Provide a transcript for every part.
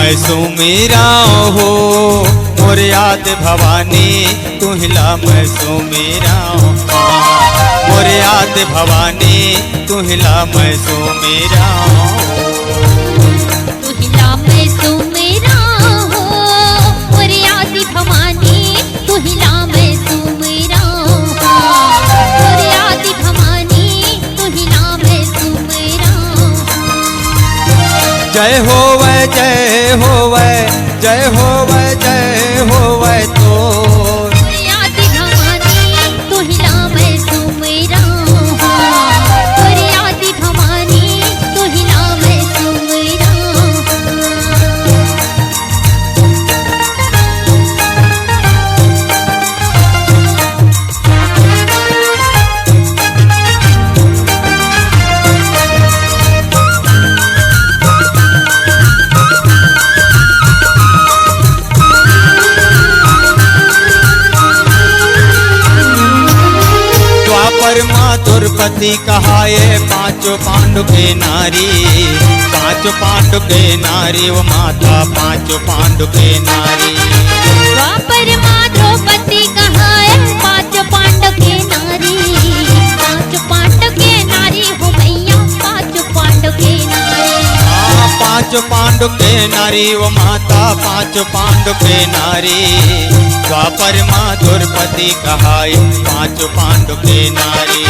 मैं सुमिराऊं हो मोर याद भवानी तुहिला मैं सुमिराऊं मोर याद भवानी तुहिला मैं सुमिराऊं तुहिला मैं सुमिराऊं मोर याद भवानी तुहिला मैं सुमिराऊं मोर याद भवानी तुहिला मैं सुमिराऊं। जय होवे जय होवे जय होवे जय होवे तो याद भवानी तुहिला मैं सुमिराऊं मोर याद भवानी तुहिला मैं सुमिराऊं। द्रौपदी कहाए पांचों पांडु के नारी पांचों पांडु के नारी वो माता पांचों पांडु के नारी। द्वापर माँ द्रौपदी कहाए पांचों पांडु के नारी पांचों पांडु के नारी हो मैया पांचों पांडु के नारी। हाँ पांचों पांडु के नारी वो माता पांचों पांडु के नारी। द्वापर माँ द्रौपदी कहाए पांचों पांडु के नारी।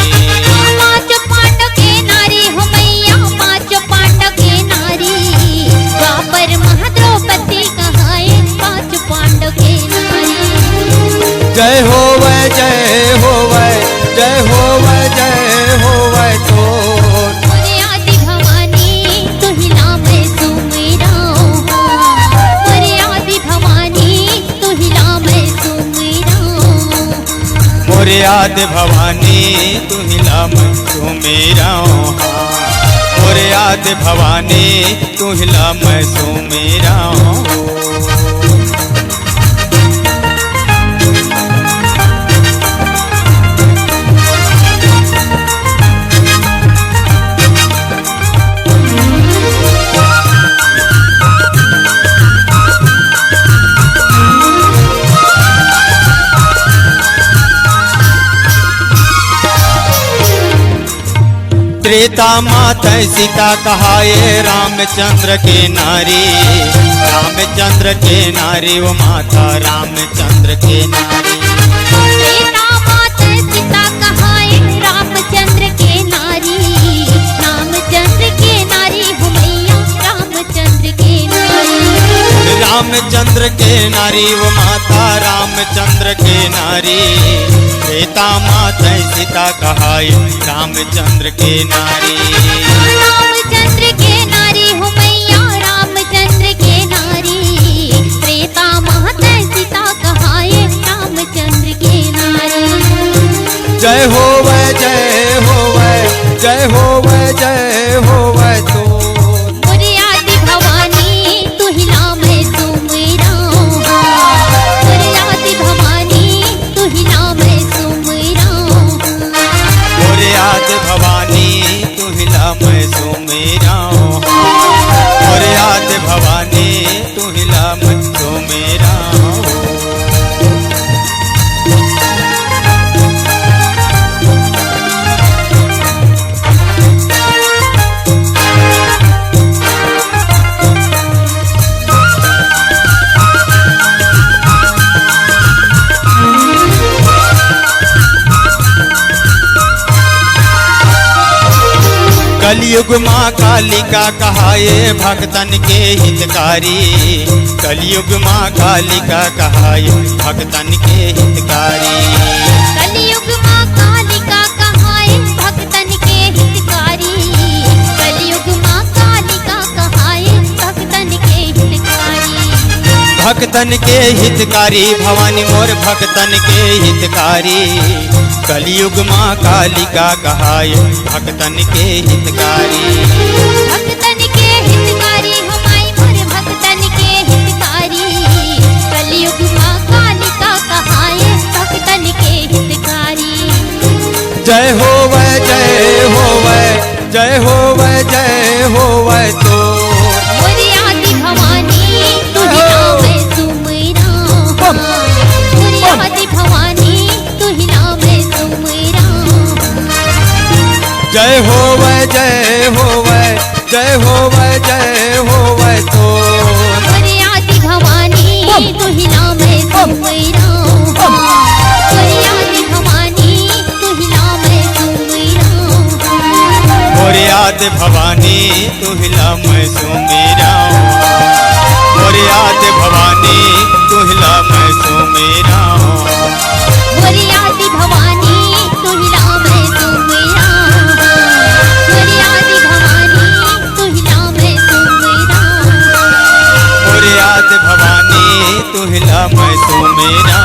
पांचों पांडु के नारी हो मैया पांचों पांडु के नारी। द्वापर माँ द्रौपदी कहाए पांचों पांडु के नारी। जय होवे जय होवे जय होवे जय होवे तो मोरे आदि भवानी तुहिला मैं सुमिराऊं मोरे आदि भवानी तुहिला मैं सुमिराऊं। मोरे याद भवानी तुहिला मैं सुमिराऊं मोरे याद भवानी तुहिला मैं सुमिराऊं। त्रेता माता सीता कहाए रामचंद्र के नारी रामचंद्र के नारी वो माता रामचंद्र के नारी। त्रेता माता सीता कहाए रामचंद्र के नारी रामचंद्र के नारी हो मैया रामचंद्र के नारी। रामचंद्र के नारी वो माता रामचंद्र के नारी। त्रेता माता सीता कहाए रामचंद्र के नारी। रामचंद्र के नारी हो मैया रामचंद्र के नारी। त्रेता माता सीता कहाए रामचंद्र के नारी। जय होवे जय होवे जय होवे जय होवे तो मोरे आदि भवानी तुहिला मैं सुमिराऊं मोरे आदि भवानी तुहिला मैं सुमिराऊं। मोरे याद भवानी तुहिला मैं सुमिराऊं मोरे याद भवानी तुहिला मैं सुमिराऊं। कलयुग माँ कालिका कहाए भक्तन के हितकारी। कलयुग माँ कालिका कहाए भक्तन के हितकारी। कलयुग माँ कालिका कहाए भक्तन के हितकारी। कलयुग माँ कालिका कहाए भक्तन के हितकारी। भक्तन के हितकारी भवानी मोर भक्तन के हितकारी। कलयुग माँ कालिका कहाए भक्तन के हितकारी। भक्तन के हितकारी हो माई मोर भक्तन के हितकारी। कलयुग माँ कालिका कहाए भक्तन के हितकारी। जय होवे जय होवे जय होवे जय होवे तो मोरे आदि भवानी जय होवे तो मोरे आदि भवानी तू ही नाम है सुमेरा मोरे आदि भवानी तू ही नाम है सुमेरा मोरे आदि भवानी तू हिला मैं सुमेरा मोरे आदि भवानी तू हिला मैं सुमेरा मोरे आदि भवानी तू ही नाम है सुमेरा मोरे आदि भवानी तू ही नाम है सुमेरा मोरे आदि भवानी तू हिला मैं सुमेरा